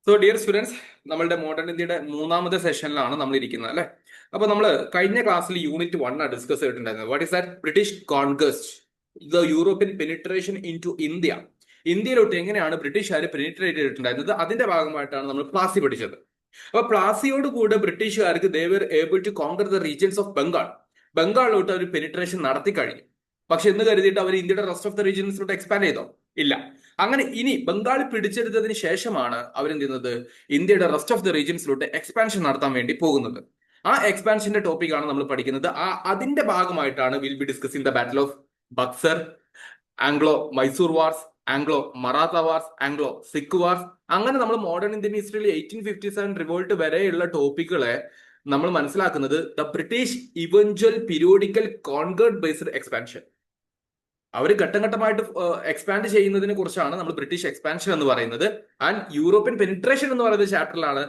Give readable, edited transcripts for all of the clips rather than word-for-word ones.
So dear students, നമ്മളുടെ modern ഇന്ത്യയുടെ മൂന്നാമത്തെ സെഷനിലാണ് നമ്മൾ ഇരിക്കുന്നത് അല്ലെ. അപ്പൊ നമ്മൾ കഴിഞ്ഞ ക്ലാസ്സിൽ യൂണിറ്റ് 1 ഡിസ്കസ് ചെയ്തിട്ടുണ്ടായിരുന്നത് what is that British conquest the European penetration into India. ഇന്ത്യയിലോട്ട് എങ്ങനെയാണ് ബ്രിട്ടീഷുകാർ പെനിട്രേറ്റ് ചെയ്തിട്ടുണ്ടായിരുന്നത്, അതിന്റെ ഭാഗമായിട്ടാണ് നമ്മൾ പ്ലാസി പഠിച്ചത്. അപ്പൊ പ്ലാസിയോട് കൂടെ ബ്രിട്ടീഷുകാർക്ക് they were able to conquer the regions of Bengal. ബംഗാളിലോട്ട് അവർ പെനിട്രേഷൻ നടത്തി കഴിഞ്ഞു. പക്ഷെ എന്ന് കരുതിയിട്ട് അവർ ഇന്ത്യയുടെ റെസ്റ്റ് ഓഫ് ദ റീജിയൻസിലോട്ട് എക്സ്പാൻഡ് ചെയ്തോ? ഇല്ല. അങ്ങനെ ഇനി ബംഗാൾ പിടിച്ചെടുത്തതിന് ശേഷമാണ് അവരെന്ത് ചെയ്യുന്നത്, ഇന്ത്യയുടെ റെസ്റ്റ് ഓഫ് ദ റീജിയൻസിലോട്ട് എക്സ്പാൻഷൻ നടത്താൻ വേണ്ടി പോകുന്നത്. ആ എക്സ്പാൻഷന്റെ ടോപ്പിക്കാണ് നമ്മൾ പഠിക്കുന്നത്. അതിന്റെ ഭാഗമായിട്ടാണ് will be discussing the battle of Buxar, Anglo Mysore wars, Anglo Maratha wars, Anglo Sikh wars. അങ്ങനെ നമ്മൾ മോഡേൺ ഇന്ത്യൻ ഹിസ്റ്ററിയിൽ 1857 റിവോൾട്ട് വരെയുള്ള ടോപ്പിക്കുകളെ നമ്മൾ മനസ്സിലാക്കുന്നത് the British eventual periodical conquered based expansion. അവർ ഘട്ടം ഘട്ടമായിട്ട് എക്സ്പാൻഡ് ചെയ്യുന്നതിനെ കുറിച്ചാണ് നമ്മൾ ബ്രിട്ടീഷ് എക്സ്പാൻഷൻ എന്ന് പറയുന്നത്. ആൻഡ് യൂറോപ്യൻ പെനിട്രേഷൻ എന്ന് പറയുന്ന ചാപ്റ്ററിലാണ്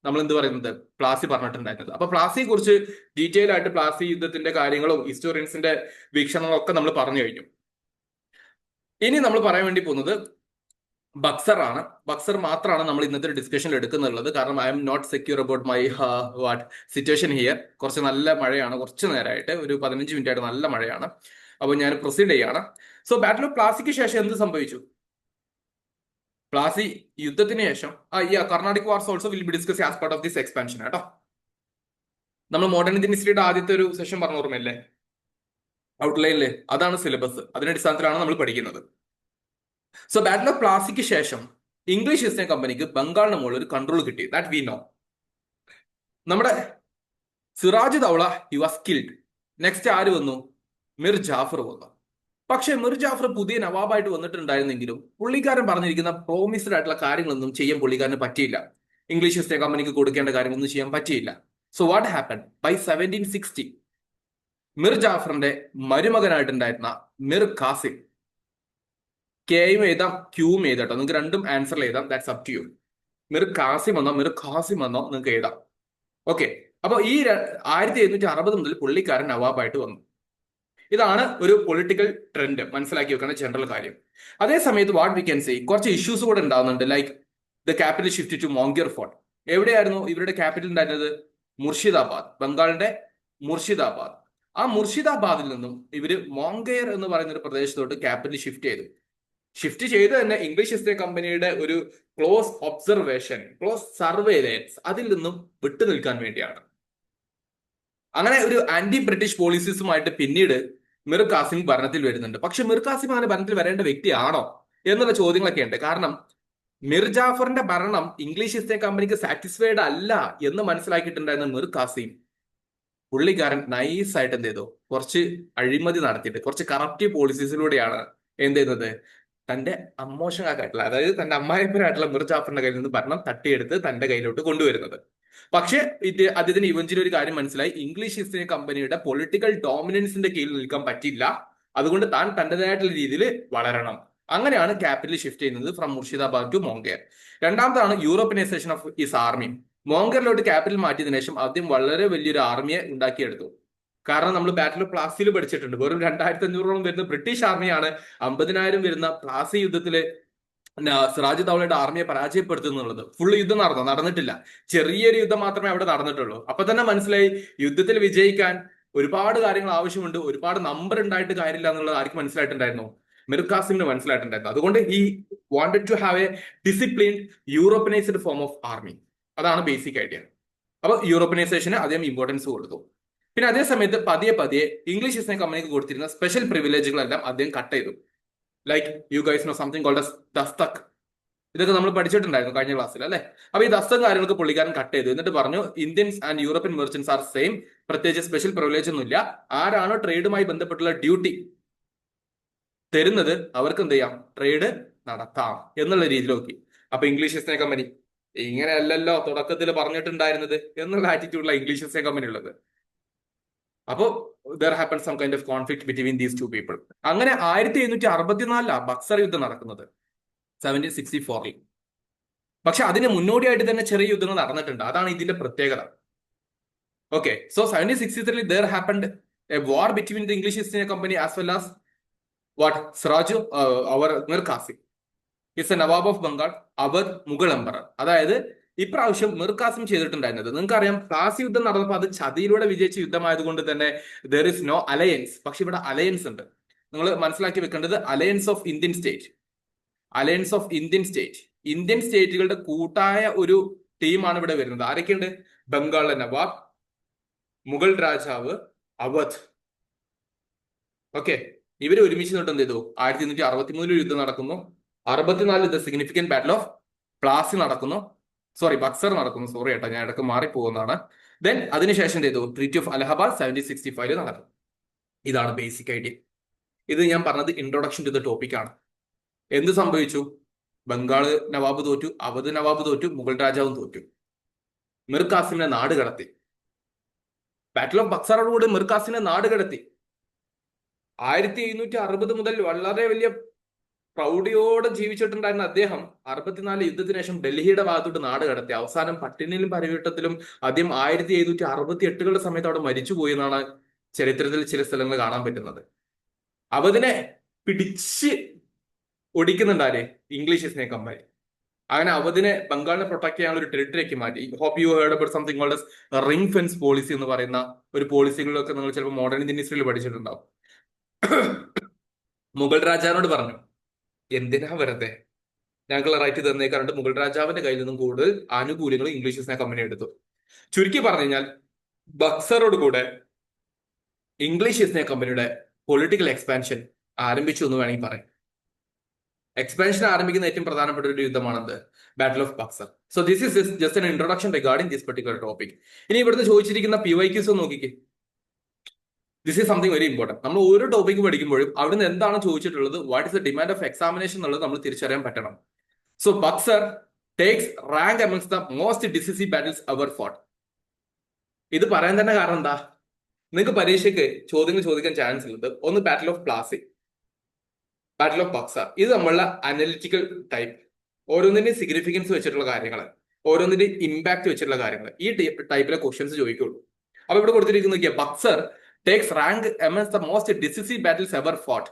നമ്മൾ എന്ത് പറയുന്നത്, പ്ലാസി പറഞ്ഞിട്ടുണ്ടായിരുന്നത്. അപ്പൊ പ്ലാസിയെ കുറിച്ച് ഡീറ്റെയിൽ ആയിട്ട് പ്ലാസി യുദ്ധത്തിന്റെ കാര്യങ്ങളും ഹിസ്റ്റോറിയൻസിന്റെ വീക്ഷണങ്ങളും ഒക്കെ നമ്മൾ പറഞ്ഞു കഴിഞ്ഞു. ഇനി നമ്മൾ പറയാൻ വേണ്ടി പോകുന്നത് ബക്സർ ആണ്. ബക്സർ മാത്രമാണ് നമ്മൾ ഇന്നത്തെ ഡിസ്കഷനിൽ എടുക്കുന്നുള്ളത്. കാരണം I'm not secure about my what situation here. കുറച്ച് നല്ല മഴയാണ്, കുറച്ച് നേരമായിട്ട് ഒരു 15 മിനിറ്റ് ആയിട്ട് നല്ല മഴയാണ്. അപ്പോൾ ഞാൻ പ്രൊസീഡ് ചെയ്യാണ്. സോ ബാറ്റിൽ ഓഫ് പ്ലാസിക്ക് ശേഷം എന്ത് സംഭവിച്ചു? പ്ലാസി യുദ്ധത്തിന് ശേഷം Carnatic wars also will be discuss as part of this expansion കേട്ടോ. നമ്മൾ മോഡേൺ ഇന്ത്യൻ ഹിസ്റ്ററിയുടെ ആദ്യത്തെ ഒരു സെഷൻ പറഞ്ഞ ഓർമ്മയല്ലേ, ഔട്ട്ലൈനില്? അതാണ് സിലബസ്. അതിന്റെ അടിസ്ഥാനത്തിലാണ് നമ്മൾ പഠിക്കുന്നത്. സോ ബാറ്റിൽ ഓഫ് പ്ലാസിക്ക് ശേഷം ഇംഗ്ലീഷ് ഈസ്റ്റ് ഇന്ത്യ കമ്പനിക്ക് ബംഗാളിന് മുകളിൽ ഒരു കൺട്രോൾ കിട്ടി. That we know. നമ്മുടെ Siraj Daula he was killed. Next ആര് വന്നു? മിർ ജാഫർ വന്നു. പക്ഷെ മിർ ജാഫർ പുതിയ നവാബായിട്ട് വന്നിട്ടുണ്ടായിരുന്നെങ്കിലും പുള്ളിക്കാരൻ പറഞ്ഞിരിക്കുന്ന പ്രോമിസ്ഡ് ആയിട്ടുള്ള കാര്യങ്ങളൊന്നും ചെയ്യാൻ പുള്ളിക്കാരന് പറ്റിയില്ല. ഇംഗ്ലീഷ് ഈസ്റ്റ് ഇന്ത്യ കമ്പനിക്ക് കൊടുക്കേണ്ട കാര്യങ്ങളൊന്നും ചെയ്യാൻ പറ്റിയില്ല. So what happen? By 1760 Mir ജാഫറിന്റെ മരുമകനായിട്ടുണ്ടായിരുന്ന മിർ ഖാസിം, കെയും എഴുതാം ക്യൂവും എഴുതാട്ടോ, നിങ്ങൾക്ക് രണ്ടും ആൻസർ എഴുതാം, that's up to you. Mir Qasim എന്നോ മിർ ഖാസിം എന്നോ നിങ്ങൾക്ക് എഴുതാം. ഓക്കെ. അപ്പൊ ഈ 1760 മുതൽ പുള്ളിക്കാരൻ നവാബായിട്ട് വന്നു. ഇതാണ് ഒരു പൊളിറ്റിക്കൽ ട്രെൻഡ്, മനസ്സിലാക്കി വെക്കുന്ന ജനറൽ കാര്യം. അതേ സമയത്ത് വാട്ട് വി ക്യാൻ സേ, കുറച്ച് ഇഷ്യൂസ് കൂടെ ഉണ്ടാകുന്നുണ്ട്. Like the capital shift to Monghyr fort. എവിടെയായിരുന്നു ഇവരുടെ ക്യാപിറ്റൽ ഉണ്ടായിരുന്നത്? മുർഷിദാബാദ്, ബംഗാളിന്റെ മുർഷിദാബാദ്. ആ മുർഷിദാബാദിൽ നിന്നും ഇവര് മോംഗെയർ എന്ന് പറയുന്ന ഒരു പ്രദേശത്തോട്ട് ക്യാപിറ്റൽ ഷിഫ്റ്റ് ചെയ്ത് തന്നെ ഇംഗ്ലീഷ് ഈസ്റ്റ് ഇന്ത്യ കമ്പനിയുടെ ഒരു ക്ലോസ് ഒബ്സർവേഷൻ, ക്ലോസ് സർവേലൻസ് അതിൽ നിന്നും വിട്ടു നിൽക്കാൻ വേണ്ടിയാണ്. അങ്ങനെ ഒരു ആന്റി ബ്രിട്ടീഷ് പോളിസീസുമായിട്ട് പിന്നീട് മിർ ഖാസിം ഭരണത്തിൽ വരുന്നുണ്ട്. പക്ഷെ മിർ ഖാസിം അങ്ങനെ ഭരണത്തിൽ വരേണ്ട വ്യക്തിയാണോ എന്നുള്ള ചോദ്യങ്ങളൊക്കെ ഉണ്ട്. കാരണം മിർ ജാഫറിന്റെ ഭരണം ഇംഗ്ലീഷ് ഈസ്റ്റ് ഇന്ത്യ കമ്പനിക്ക് സാറ്റിസ്ഫൈഡ് അല്ല എന്ന് മനസ്സിലാക്കിയിട്ടുണ്ടായിരുന്ന മിർ ഖാസിം, പുള്ളിക്കാരൻ നൈസായിട്ട് എന്ത് ചെയ്തു, കുറച്ച് അഴിമതി നടത്തിയിട്ട് കുറച്ച് കറപ്റ്റീവ് പോളിസീസിലൂടെയാണ് എന്ത് ചെയ്യുന്നത്, തന്റെ അമ്മോഷങ്ങാക്കായിട്ടുള്ള, അതായത് തന്റെ അമ്മായിപ്പനായിട്ടുള്ള മിർ ജാഫറിന്റെ കയ്യിൽ നിന്ന് ഭരണം തട്ടിയെടുത്ത് തന്റെ കയ്യിലോട്ട് കൊണ്ടുവരുന്നത്. പക്ഷേ അദ്ദേഹത്തിന് ഇവഞ്ചിന് ഒരു കാര്യം മനസ്സിലായി, ഇംഗ്ലീഷ് ഈസ്റ്റ് ഇന്ത്യ കമ്പനിയുടെ പൊളിറ്റിക്കൽ ഡോമിനൻസിന്റെ കീഴിൽ നിൽക്കാൻ പറ്റില്ല. അതുകൊണ്ട് താൻ തന്റേതായിട്ടുള്ള രീതിയിൽ വളരണം. അങ്ങനെയാണ് ക്യാപിറ്റൽ ഷിഫ്റ്റ് ചെയ്യുന്നത് ഫ്രം മുർഷിദാബാദ് ടു മോംഗേർ. രണ്ടാമതാണ് യൂറോപ്യനൈസേഷൻ ഓഫ് ഇസ് ആർമി. മോംഗറിലോട്ട് ക്യാപിറ്റൽ മാറ്റിയതിനു ശേഷം ആദ്യം വളരെ വലിയൊരു ആർമിയെ ഉണ്ടാക്കിയെടുത്തു. കാരണം നമ്മൾ ബാറ്റിൽ ഓഫ് പ്ലാസിയിൽ പഠിച്ചിട്ടുണ്ട്, വെറും 2500 വരുന്ന ബ്രിട്ടീഷ് ആർമിയാണ് 50,000 വരുന്ന പ്ലാസി യുദ്ധത്തില് സിറാജ് ദൗളയുടെ ആർമിയെ പരാജയപ്പെടുത്തുന്നുള്ളത്. ഫുൾ യുദ്ധം നടന്നിട്ടില്ല, ചെറിയൊരു യുദ്ധം മാത്രമേ അവിടെ നടന്നിട്ടുള്ളൂ. അപ്പൊ തന്നെ മനസ്സിലായി യുദ്ധത്തിൽ വിജയിക്കാൻ ഒരുപാട് കാര്യങ്ങൾ ആവശ്യമുണ്ട്, ഒരുപാട് നമ്പർ ഉണ്ടായിട്ട് കാര്യമില്ല എന്നുള്ളത് ആർക്ക് മനസ്സിലായിട്ടുണ്ടായിരുന്നു? മിർ ഖാസിമിന് മനസ്സിലായിട്ടുണ്ടായിരുന്നു. അതുകൊണ്ട് ഈ wanted to have a disciplined Europeanised form of army. അതാണ് ബേസിക് ഐഡിയ. അപ്പൊ യൂറോപ്പനൈസേഷന് അദ്ദേഹം ഇമ്പോർട്ടൻസ് കൊടുത്തു. പിന്നെ അതേ സമയത്ത് പതിയെ പതിയെ ഇംഗ്ലീഷ് ഈസ്റ്റ് ഇന്ത്യ കമ്പനിക്ക് കൊടുത്തിരുന്ന സ്പെഷ്യൽ പ്രിവിലേജുകളെല്ലാം അദ്ദേഹം കട്ട് ചെയ്തു. Like you guys know something called dastak. ഇതൊക്കെ നമ്മൾ പഠിച്ചിട്ടുണ്ടായിരുന്നു കഴിഞ്ഞ ക്ലാസ്സിൽ അല്ലെ. അപ്പൊ ഈ ദസ്തക് കാര്യങ്ങൾക്ക് പുള്ളിക്കാരൻ കട്ട് ചെയ്തു. എന്നിട്ട് പറഞ്ഞു Indians and European merchants are same, പ്രത്യേകിച്ച് സ്പെഷ്യൽ പ്രിവിലേജ് ഒന്നുമില്ല. ആരാണോ ട്രേഡുമായി ബന്ധപ്പെട്ടുള്ള ഡ്യൂട്ടി തരുന്നത് അവർക്ക് എന്ത് ചെയ്യാം, ട്രേഡ് നടത്താം എന്നുള്ള രീതിയിൽ നോക്കി. അപ്പൊ ഇംഗ്ലീഷ് ഈസ്റ്റ് ഇന്ത്യ കമ്പനി ഇങ്ങനെയല്ലല്ലോ തുടക്കത്തിൽ പറഞ്ഞിട്ടുണ്ടായിരുന്നത് എന്നുള്ള ആറ്റിറ്റ്യൂഡിലാണ് ഇംഗ്ലീഷ് ഈസ്റ്റ് ഇന്ത്യ കമ്പനി ഉള്ളത്. അപ്പോ there happen some kind of conflict between these two people. അങ്ങനെ 1764 ബക്സർ യുദ്ധം നടക്കുന്നത്, 1764. പക്ഷെ അതിന് മുന്നോടിയായിട്ട് തന്നെ ചെറിയ യുദ്ധങ്ങൾ നടന്നിട്ടുണ്ട്. അതാണ് ഇതിന്റെ പ്രത്യേകത. Okay. So 1763 there happened a war between the English East India Company as well as what Siraj or Mir Qasim. Is a nawab of Bengal, or Mughal emperor. അതായത് ഇപ്രാവശ്യം മിർ കാസിം ചെയ്തിട്ടുണ്ടായിരുന്നത്, നിങ്ങൾക്കറിയാം പ്ലാസി യുദ്ധം നടന്നപ്പോൾ അത് ചതിയിലൂടെ വിജയിച്ച യുദ്ധമായതുകൊണ്ട് തന്നെ ദർ ഇസ് നോ അലയൻസ്. പക്ഷെ ഇവിടെ അലയൻസ് ഉണ്ട്. നിങ്ങൾ മനസ്സിലാക്കി വെക്കേണ്ടത് alliance of Indian state, alliance of Indian state, Indian സ്റ്റേറ്റുകളുടെ കൂട്ടായ ഒരു ടീമാണ് ഇവിടെ വരുന്നത്. ആരൊക്കെയുണ്ട്? ബംഗാളിലെ നവാബ്, മുഗൾ രാജാവ്, അവധ്. ഓക്കെ, ഇവര് ഒരുമിച്ച് നിന്നിട്ട് എന്ത് ചെയ്തു? 1263 യുദ്ധം നടക്കുന്നു. 64 the significant battle of Plassey നടക്കുന്നു. സോറി, ബക്സർ നടക്കുന്നു. സോറി ഏട്ടാ, ഞാൻ ഇടയ്ക്ക് മാറിപ്പോകുന്നതാണ്. ദെൻ അതിനുശേഷം എന്ത് ചെയ്തു? ട്രീറ്റി ഓഫ് അലഹബാദ് 1765 നടക്കും. ഇതാണ് ബേസിക് ഐഡിയ. ഇത് ഞാൻ പറഞ്ഞത് ഇൻട്രൊഡക്ഷൻ ടു ദ ടോപ്പിക് ആണ്. എന്ത് സംഭവിച്ചു? ബംഗാള് നവാബ് തോറ്റു, അവധ് നവാബ് തോറ്റു, മുഗൾ രാജാവും തോറ്റു. മിർ കാസിമിനെ നാട് കടത്തി. ബാറ്റിൽ ഓഫ് ബക്സറോടുകൂടി മിർ കാസിമിനെ നാട് കടത്തി. 1760 മുതൽ വളരെ വലിയ പ്രൗഢിയോടെ ജീവിച്ചിട്ടുണ്ടായിരുന്ന അദ്ദേഹം 64 യുദ്ധത്തിന് ശേഷം ഡൽഹിയുടെ ഭാഗത്തോട്ട് നാട് കടത്തി. അവസാനം പട്ടിണിയിലും പരിവട്ടത്തിലും ആദ്യം 1768കളുടെ സമയത്ത് അവിടെ മരിച്ചുപോയി എന്നാണ് ചരിത്രത്തിൽ ചില സ്ഥലങ്ങൾ കാണാൻ പറ്റുന്നത്. അവതിനെ പിടിച്ച് ഒടിക്കുന്നുണ്ടാലേ ഇംഗ്ലീഷ് ഈസ്റ്റ് ഇന്ത്യ കമ്പനി. അങ്ങനെ അവധിനെ ബംഗാളിനെ പ്രൊട്ടക്ട് ചെയ്യാനുള്ള ഒരു ടെറിട്ടറിക്ക് മാറ്റി. Hope you heard about something called ring fence policy എന്ന് പറയുന്ന ഒരു പോളിസികളൊക്കെ നിങ്ങൾ ചിലപ്പോൾ മോഡേൺ ഇന്ത്യൻ ഹിസ്റ്ററിയിൽ പഠിച്ചിട്ടുണ്ടാവും. മുഗൾ രാജാവിനോട് പറഞ്ഞു, എന്തിനാ വെറുതെ ഞങ്ങൾ റൈറ്റ് തന്നേക്കാറുണ്ട്. മുഗൾ രാജാവിന്റെ കയ്യിൽ നിന്നും കൂടുതൽ ആനുകൂല്യങ്ങൾ ഇംഗ്ലീഷ് ഈസ്റ്റ് ഇന്ത്യ കമ്പനി എടുത്തു. ചുരുക്കി പറഞ്ഞു കഴിഞ്ഞാൽ ബക്സറോട് കൂടെ ഇംഗ്ലീഷ് ഈസ്റ്റ് ഇന്ത്യ കമ്പനിയുടെ പൊളിറ്റിക്കൽ എക്സ്പാൻഷൻ ആരംഭിച്ചു എന്ന് വേണമെങ്കിൽ പറയാം. എക്സ്പാൻഷൻ ആരംഭിക്കുന്ന ഏറ്റവും പ്രധാനപ്പെട്ട ഒരു യുദ്ധമാണത് battle of Buxar. So this is just an introduction regarding this particular topic. ഇനി ഇവിടുന്ന് ചോദിച്ചിരിക്കുന്ന PYQs നോക്കിക്കേ. This is something very important. നമ്മൾ ഓരോ ടോപ്പിക് പഠിക്കുമ്പോഴും അവിടുന്ന് എന്താണ് ചോദിച്ചിട്ടുള്ളത്, what is the demand of examination എന്നുള്ളത് നമ്മൾ തിരിച്ചറിയാൻ പറ്റണം. So Buxar takes rank amongst the most decisive battles ever fought. ഇത് പറയാൻ തന്നെ കാരണം എന്താ? നിങ്ങൾക്ക് പരീക്ഷയ്ക്ക് ചോദ്യങ്ങൾ ചോദിക്കാൻ ചാൻസ് ഉള്ളത് ഒന്ന് battle of Plassey, battle of Buxar. ഇത് നമ്മളുടെ അനലിറ്റിക്കൽ ടൈപ്പ്, ഓരോന്നിന്റെയും സിഗ്നിഫിക്കൻസ് വെച്ചിട്ടുള്ള കാര്യങ്ങൾ, ഓരോന്നിന്റെയും ഇമ്പാക്ട് വെച്ചിട്ടുള്ള കാര്യങ്ങൾ, ഈ ടൈപ്പിലെ ക്വസ്റ്റ്യൻസ് ചോദിക്കുള്ളൂ. അപ്പൊ ഇവിടെ കൊടുത്തിരിക്കുന്ന Buxar takes rank amongst the most decisive battles ever fought.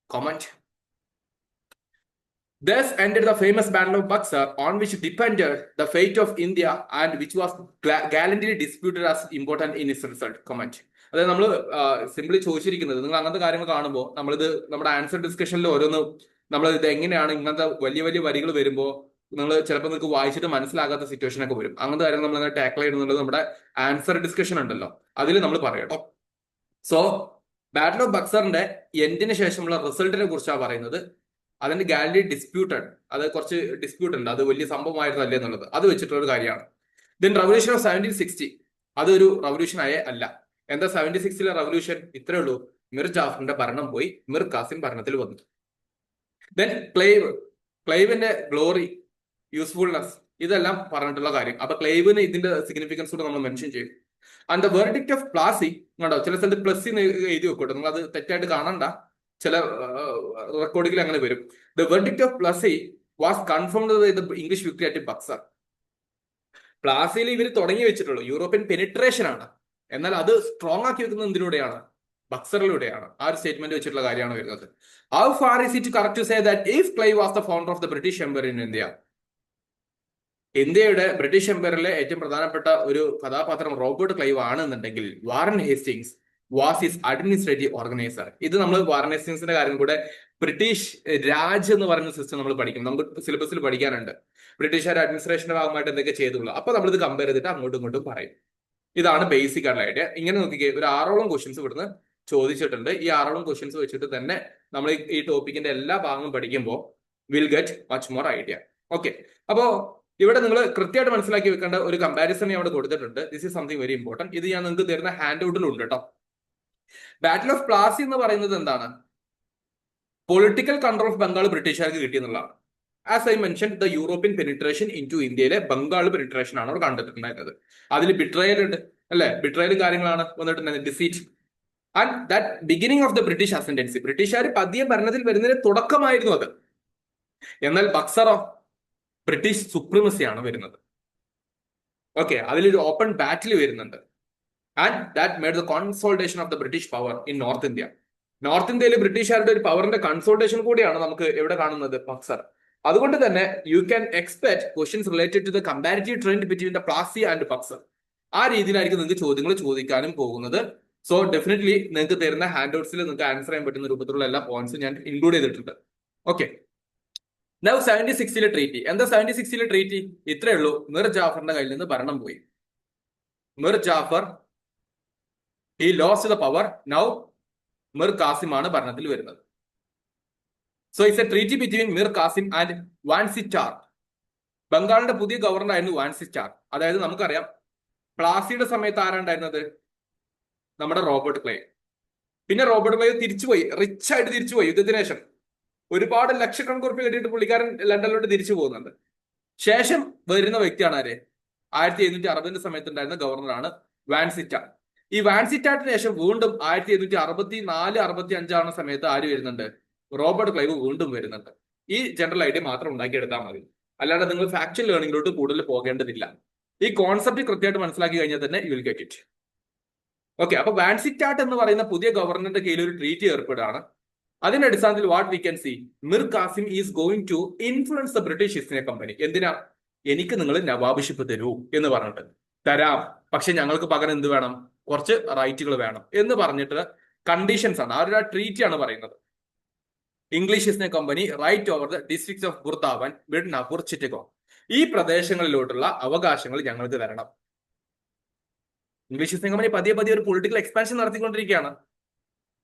Comment. Thus ended the famous Battle of Buxar, on which depended the fate of India and which was gallantly disputed as important in its result. Comment. അതായത് നമ്മൾ simply ചോദിച്ചിരിക്കുന്നത്, നിങ്ങൾ അങ്ങനത്തെ കാര്യങ്ങൾ കാണുമ്പോൾ നമ്മളിത് നമ്മുടെ answer ഡിസ്കഷനിൽ ഓരോന്ന് നമ്മൾ ഇത് എങ്ങനെയാണ് ഇങ്ങനത്തെ വലിയ വലിയ വരികൾ വരുമ്പോൾ നിങ്ങൾ ചിലപ്പോൾ നിങ്ങൾക്ക് വായിച്ചിട്ട് മനസ്സിലാകാത്ത സിറ്റുവേഷൻ ഒക്കെ വരും. അങ്ങനത്തെ കാര്യങ്ങൾ നമ്മൾ ടാക്കിൾ ചെയ്യുന്നുള്ളത് നമ്മുടെ ആൻസർ ഡിസ്കഷൻ ഉണ്ടല്ലോ, അതിൽ നമ്മൾ പറയട്ടോ. സോ ബാറ്റിൽ ഓഫ് ബക്സറിന്റെ എൻഡിന് ശേഷമുള്ള റിസൾട്ടിനെ കുറിച്ചാണ് പറയുന്നത്. അതിന്റെ ഗാലറി ഡിസ്പ്യൂട്ടഡ്, അത് കുറച്ച് ഡിസ്പ്യൂട്ട് ഉണ്ട്, അത് വലിയ സംഭവമായിരുന്നു അല്ലേ എന്നുള്ളത്, അത് വെച്ചിട്ടുള്ള ഒരു കാര്യമാണ്. ദെൻ റവല്യൂഷൻ ഓഫ് 1760, അതൊരു റവല്യൂഷൻ ആയേ അല്ല. എന്താ 76ലെ റവല്യൂഷൻ? ഇത്രേ ഉള്ളൂ, മിർ ജാഫറിന്റെ ഭരണം പോയി, മിർ കാസിം ഭരണത്തിൽ വന്നു. ദെൻ ക്ലൈവിന്റെ ഗ്ലോറി, യൂസ്ഫുൾനെസ്, ഇതെല്ലാം പറഞ്ഞിട്ടുള്ള കാര്യം. അപ്പൊ ക്ലൈവിന് ഇതിന്റെ സിഗ്നിഫിക്കൻസ് കൂടെ നമ്മൾ മെൻഷൻ ചെയ്യും. And the verdict of Plassey, കണ്ടോ ചില സ്ഥലത്ത് പ്ലസ് എഴുതി വെക്കോട്ടെ, നിങ്ങൾ അത് തെറ്റായിട്ട് കാണണ്ട, ചില റെക്കോർഡിൽ അങ്ങനെ വരും. The verdict of Plassey was confirmed by the English victory at Buxar. പ്ലാസിയിൽ ഇവർ തുടങ്ങി വെച്ചിട്ടുള്ളൂ, യൂറോപ്യൻ പെനിട്രേഷൻ ആണ്, എന്നാൽ അത് സ്ട്രോങ് ആക്കി വെക്കുന്നത് എന്തിലൂടെയാണ്? ബക്സറിലൂടെയാണ്. ആ ഒരു സ്റ്റേറ്റ്മെന്റ് വെച്ചിട്ടുള്ള കാര്യമാണ് വരുന്നത്. How far is it correct to say that if Clive was the founder of the British Empire in India? ഇന്ത്യയുടെ ബ്രിട്ടീഷ് എംപയറിലെ ഏറ്റവും പ്രധാനപ്പെട്ട ഒരു കഥാപാത്രം റോബർട്ട് ക്ലൈവ് ആണെന്നുണ്ടെങ്കിൽ Warren Hastings was his administrative organiser. ഇത് നമ്മൾ വാറൻ ഹേസ്റ്റിങ്സിന്റെ കാര്യം കൂടെ ബ്രിട്ടീഷ് രാജ് എന്ന് പറയുന്ന സിസ്റ്റം നമ്മൾ പഠിക്കും, നമുക്ക് സിലബസിൽ പഠിക്കാനുണ്ട്. ബ്രിട്ടീഷുകാർ അഡ്മിനിസ്ട്രേഷന്റെ ഭാഗമായിട്ട് എന്തൊക്കെ ചെയ്തുള്ളൂ, അപ്പൊ നമ്മളിത് കമ്പയർ ചെയ്തിട്ട് അങ്ങോട്ടും ഇങ്ങോട്ടും പറയും. ഇതാണ് ബേസിക് ആയിട്ടുള്ള ഐഡിയ. ഇങ്ങനെ നോക്കിക്കേ, ഒരു 6ഓളം ക്വസ്റ്റ്യൻസ് ഇവിടുന്ന് ചോദിച്ചിട്ടുണ്ട്. ഈ 6ഓളം ക്വസ്റ്റ്യൻസ് വെച്ചിട്ട് തന്നെ നമ്മൾ ഈ ടോപ്പിക്കിന്റെ എല്ലാ ഭാഗങ്ങളും പഠിക്കുമ്പോൾ will get much more idea. Okay, അപ്പോ ഇവിടെ നിങ്ങൾ കൃത്യമായിട്ട് മനസ്സിലാക്കി വെക്കേണ്ട ഒരു കമ്പാരിസൺ ഞാൻ അവിടെ കൊടുത്തിട്ടുണ്ട്. This is something very important. ഇത് ഞാൻ നിങ്ങൾക്ക് തരുന്ന ഹാൻഡ് ഔട്ടിലുണ്ട് കേട്ടോ. ബാറ്റിൽ ഓഫ് പ്ലാസി എന്ന് പറയുന്നത് എന്താണ്? പൊളിറ്റിക്കൽ കൺട്രോൾ ഓഫ് ബംഗാൾ ബ്രിട്ടീഷുകാർക്ക് കിട്ടിയെന്നുള്ളതാണ്. As I mention, the European penetration into ഇന്ത്യയിലെ ബംഗാൾ പെനിട്രേഷൻ ആണ് അവർ കണ്ടിട്ടുണ്ടായിരുന്നത്. അതിൽ ബിട്രയൽ ഉണ്ട് അല്ലെ, ബിട്രയൽ കാര്യങ്ങളാണ് വന്നിട്ടുണ്ടായിരുന്നത്, deceit and that beginning of the British ascendancy. ബ്രിട്ടീഷുകാർ പതിയെ ഭരണത്തിൽ വരുന്നതിന് തുടക്കമായിരുന്നു അത്. എന്നാൽ ബക്സറോ ബ്രിട്ടീഷ് സുപ്രീമസിയാണ് വരുന്നത്. ഓക്കെ, അതിലൊരു ഓപ്പൺ ബാറ്റിൽ വരുന്നുണ്ട്. And that made the consultation of the British power in north India. North ഇന്ത്യയിൽ ബ്രിട്ടീഷുകാരുടെ ഒരു പവറിന്റെ കൺസോൾട്ടേഷൻ കൂടിയാണ് നമുക്ക് എവിടെ കാണുന്നത്? ബക്സർ. അതുകൊണ്ട് തന്നെ you can expect questions related to the comparative trend between the Plassey and Buxar. ആ രീതിയിലായിരിക്കും നിങ്ങൾക്ക് ചോദ്യങ്ങൾ ചോദിക്കാനും പോകുന്നത്. സോ ഡെഫിനറ്റ്ലി നിങ്ങൾക്ക് തരുന്ന ഹാൻഡ് ഔട്ട്സിൽ നിങ്ങൾക്ക് ആൻസർ ചെയ്യാൻ പറ്റുന്ന രൂപത്തിലുള്ള എല്ലാ പോയിന്റ്സും ഞാൻ ഇൻക്ലൂഡ് ചെയ്തിട്ടുണ്ട്. ഓക്കെ, നൗ 76-ലെ ട്രീറ്റി. എന്താ 76-ലെ ട്രീറ്റി? ഇത്രയേ ഉള്ളൂ. മിർ ജാഫറിന്റെ കയ്യിൽ നിന്ന് ഭരണം പോയി. Mir Jafar he lost the power. Now Mir കാസിമാണ് ഭരണത്തിൽ വരുന്നത്. So it's a treaty between Mir Qasim and Vansittart. ബംഗാളിന്റെ പുതിയ ഗവർണർ ആയിരുന്നു വാൻസിറ്റാർ. അതായത് നമുക്കറിയാം പ്ലാസിയുടെ സമയത്ത് ആരാണ്ടായിരുന്നത്? നമ്മുടെ റോബർട്ട് ക്ലൈവ്. പിന്നെ റോബർട്ട് ക്ലൈവ് തിരിച്ചുപോയി, റിച്ച് ആയിട്ട് തിരിച്ചുപോയി. യുദ്ധത്തിന് ശേഷം ഒരുപാട് ലക്ഷക്കണക്കിന് ഉറുപ്പിക കിട്ടിയിട്ട് പുള്ളിക്കാരൻ ലണ്ടനിലോട്ട് തിരിച്ചു പോകുന്നുണ്ട്. ശേഷം വരുന്ന വ്യക്തിയാണ് ആര്? 1760 സമയത്ത് ഉണ്ടായിരുന്ന ഗവർണറാണ് വാൻസിറ്റാർ. ഈ വാൻസിറ്റാറിന് ശേഷം വീണ്ടും 1764-65 ആവുന്ന സമയത്ത് ആര് വരുന്നുണ്ട്? റോബർട്ട് ക്ലൈവ് വീണ്ടും വരുന്നുണ്ട്. ഈ ജനറൽ ഐഡിയ മാത്രം ഉണ്ടാക്കിയെടുത്താൽ മതി, അല്ലാതെ നിങ്ങൾ ഫാക്ച്വൽ ലേണിംഗിലോട്ട് കൂടുതൽ പോകേണ്ടതില്ല. ഈ കോൺസെപ്റ്റ് കൃത്യമായിട്ട് മനസ്സിലാക്കി കഴിഞ്ഞാൽ തന്നെ you will get it. Okay, അപ്പൊ വാൻസിറ്റാർട്ട് എന്ന് പറയുന്ന പുതിയ ഗവർണറിന്റെ കീഴിൽ ഒരു ട്രീറ്റി ഏർപ്പെടുകയാണ്. അതിന്റെ അടിസ്ഥാനത്തിൽ what we can see, Mir Kasim is going to influence the British East India Company. എന്തിനാ? എനിക്ക് നിങ്ങൾ നവാബിഷിപ്പ് തരൂ എന്ന് പറഞ്ഞിട്ട്. തരാം, പക്ഷെ ഞങ്ങൾക്ക് പകരം എന്ത് വേണം? കുറച്ച് റൈറ്റുകൾ വേണം എന്ന് പറഞ്ഞിട്ട് കണ്ടീഷൻസ് ആണ്. ആ ഒരു ട്രീറ്റിയാണ് പറയുന്നത്. English East India company right over the districts of Burdwan, Midnapore, Chittagong. ഈ പ്രദേശങ്ങളിലോട്ടുള്ള അവകാശങ്ങൾ ഞങ്ങൾക്ക് തരണം. ഇംഗ്ലീഷ് ഈസ്റ്റ് ഇന്ത്യ കമ്പനി പതിയെ പതിയെ ഒരു പൊളിറ്റിക്കൽ എക്സ്പാൻഷൻ നടത്തിക്കൊണ്ടിരിക്കുകയാണ്.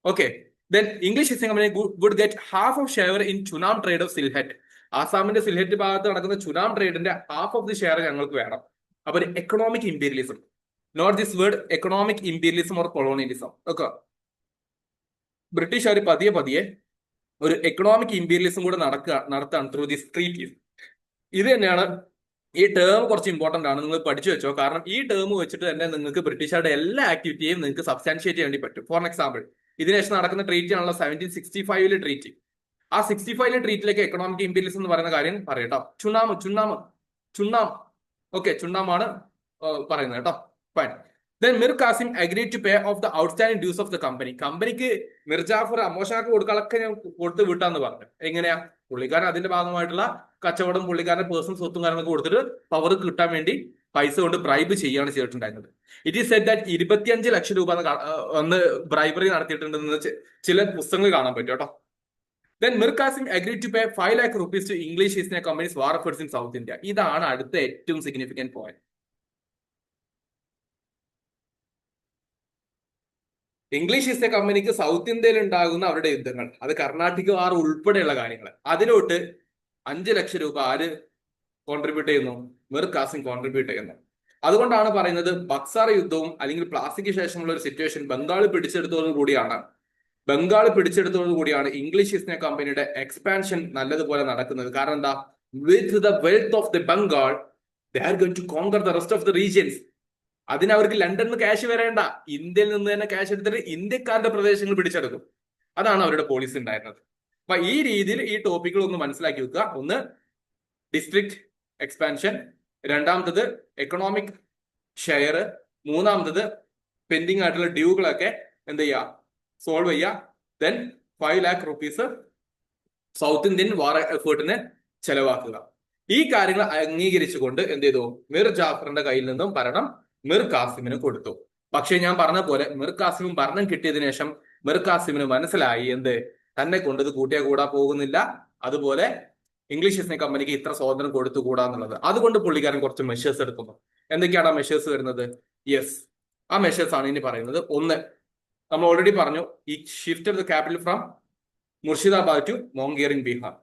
Okay, then English East India Company would get half of share in Chunam trade of Sylhet. ആസാമിന്റെ സിൽഹറ്റ് ഭാഗത്ത് നടക്കുന്ന ചുനാം ട്രേഡിന്റെ ഹാഫ് ഓഫ് ദി ഷെയർ ഞങ്ങൾക്ക് വേണം. അപ്പൊ economic imperialism, note this word economic imperialism or colonialism. Okay, ബ്രിട്ടീഷുകാർ പതിയെ പതിയെ ഒരു എക്കണോമിക് ഇമ്പീരിയലിസം കൂടെ നടത്താണ് ത്രൂ ദിസ് ട്രീറ്റീസ്. ഇത് തന്നെയാണ് ഈ ടേം കുറച്ച് ഇമ്പോർട്ടന്റ് ആണ്, നിങ്ങൾ പഠിച്ചു വെച്ചോ. കാരണം ഈ ടേം വെച്ചിട്ട് തന്നെ നിങ്ങൾക്ക് ബ്രിട്ടീഷുകാരുടെ എല്ലാ ആക്ടിവിറ്റിയും നിങ്ങൾക്ക് സബ്സ്റ്റാൻഷിയേറ്റ് ചെയ്യാൻ വേണ്ടി പറ്റും. ഫോർ എക്സാമ്പിൾ, ഇതിനുശേഷം നടക്കുന്ന ട്രീറ്റി ആണല്ലോ 1765-ലെ ട്രീറ്റി. ആ 65-ലെ ട്രീറ്റിലേക്ക് എക്കണോമിക് ഇമ്പീരിയലിസം എന്ന് പറയുന്ന കാര്യം പറയട്ടോ. ചുണ്ണാം. ഓക്കെ, ചുണ്ണാമാണ് പറയുന്നത് കേട്ടോ. Fine. Then Mir Qasim agreed to pay off the outstanding dues of the company. കമ്പനിക്ക് മിർ ജാഫർ അമോഷാക്ക് കൊടുക്കാനൊക്കെ ഞാൻ കൊടുത്ത് വിട്ടാന്ന് പറഞ്ഞു. എങ്ങനെയാ? പുള്ളിക്കാരൻ അതിന്റെ ഭാഗമായിട്ടുള്ള കച്ചവടം, പുള്ളിക്കാരന്റെ പേഴ്സണൽ സ്വത്തും കാര്യങ്ങളൊക്കെ കൊടുത്തിട്ട് പവർ കിട്ടാൻ വേണ്ടി പൈസ കൊണ്ട് ബ്രൈബ് ചെയ്യാണ് ചെയ്തിട്ടുണ്ടായിരുന്നത്. ഇറ്റ് ഈസ് സെഡ് ദാറ്റ് 25 ലക്ഷം രൂപ ഒന്ന് ബ്രൈബറി നടത്തിയിട്ടുണ്ടെന്ന് ചില പുസ്തകങ്ങൾ കാണാൻ പറ്റും കേട്ടോ. Then Mir Qasim agreed to pay 5 lakh rupees to English East India Company's war efforts in South India. ഇതാണ് അടുത്ത ഏറ്റവും significant point. English East India കമ്പനിക്ക് സൗത്ത് ഇന്ത്യയിൽ ഉണ്ടാകുന്ന അവരുടെ യുദ്ധങ്ങൾ, അത് കർണാട്ടിക് വാർ ഉൾപ്പെടെയുള്ള കാര്യങ്ങൾ, അതിലോട്ട് 5 ലക്ഷം രൂപ ആര് കോൺട്രിബ്യൂട്ട് ചെയ്യുന്നു? മിർ കാസിം കോൺട്രിബ്യൂട്ട് ചെയ്യുന്നു. അതുകൊണ്ടാണ് പറയുന്നത് ബക്സാർ യുദ്ധവും അല്ലെങ്കിൽ പ്ലാസിക്ക് ശേഷമുള്ള ഒരു സിറ്റുവേഷൻ ബംഗാൾ പിടിച്ചെടുത്തതോടുകൂടിയാണ് ഇംഗ്ലീഷ് ഈസ്റ്റ് ഇന്ത്യ കമ്പനിയുടെ എക്സ്പാൻഷൻ നല്ലതുപോലെ നടക്കുന്നത്. കാരണം എന്താ? With the wealth of the Bengal they are going to conquer the rest of the regions. അതിന് അവർക്ക് ലണ്ടനിൽ നിന്ന് ക്യാഷ് വരേണ്ട, ഇന്ത്യയിൽ നിന്ന് തന്നെ ക്യാഷ് എടുത്തിട്ട് ഇന്ത്യക്കാരുടെ പ്രദേശങ്ങൾ പിടിച്ചെടുക്കും. അതാണ് അവരുടെ പോളിസി ഉണ്ടായിരുന്നത്. അപ്പൊ ഈ രീതിയിൽ ഈ ടോപ്പിക്കുകൾ ഒന്ന് മനസ്സിലാക്കി വെക്കുക. ഒന്ന് ഡിസ്ട്രിക്ട് എക്സ്പാൻഷൻ, രണ്ടാമത്തത് എക്കണോമിക് ഷെയർ, മൂന്നാമത്തത് പെൻഡിങ് ആയിട്ടുള്ള ഡ്യൂകളൊക്കെ എന്ത് ചെയ്യുക? സോൾവ് ചെയ്യുക. Then 5 lakh rupees South Indian war എഫേർട്ടിന് ചെലവാക്കുക. ഈ കാര്യങ്ങൾ അംഗീകരിച്ചുകൊണ്ട് എന്ത് ചെയ്തു? മിർ ജാഫറിന്റെ കയ്യിൽ നിന്നും ഭരണം മിർ കാസിമിന് കൊടുത്തു. പക്ഷെ ഞാൻ പറഞ്ഞ പോലെ മിർ കാസിമും ഭരണം കിട്ടിയതിനു ശേഷം മിർ കാസിമിന് മനസ്സിലായി എന്ത്? തന്നെ കൊണ്ട് ഇത് കൂട്ടിയാ കൂടാ പോകുന്നില്ല, അതുപോലെ ഇംഗ്ലീഷ് ഈസ്റ്റ് ഇന്ത്യ കമ്പനിക്ക് ഇത്ര സ്വാതന്ത്ര്യം കൊടുത്തുകൂടാന്നുള്ളത്. അതുകൊണ്ട് പുള്ളിക്കാരൻ കുറച്ച് മെഷേഴ്സ് എടുക്കുന്നു. എന്തൊക്കെയാണ് ആ മെഷേഴ്സ് വരുന്നത്? യെസ്, ആ മെഷേഴ്സ് ആണ് ഇനി പറയുന്നത്. ഒന്ന്, നമ്മൾ ഓൾറെഡി പറഞ്ഞു, ഈ shift the capital from Murshidabad to Monghyr in Bihar,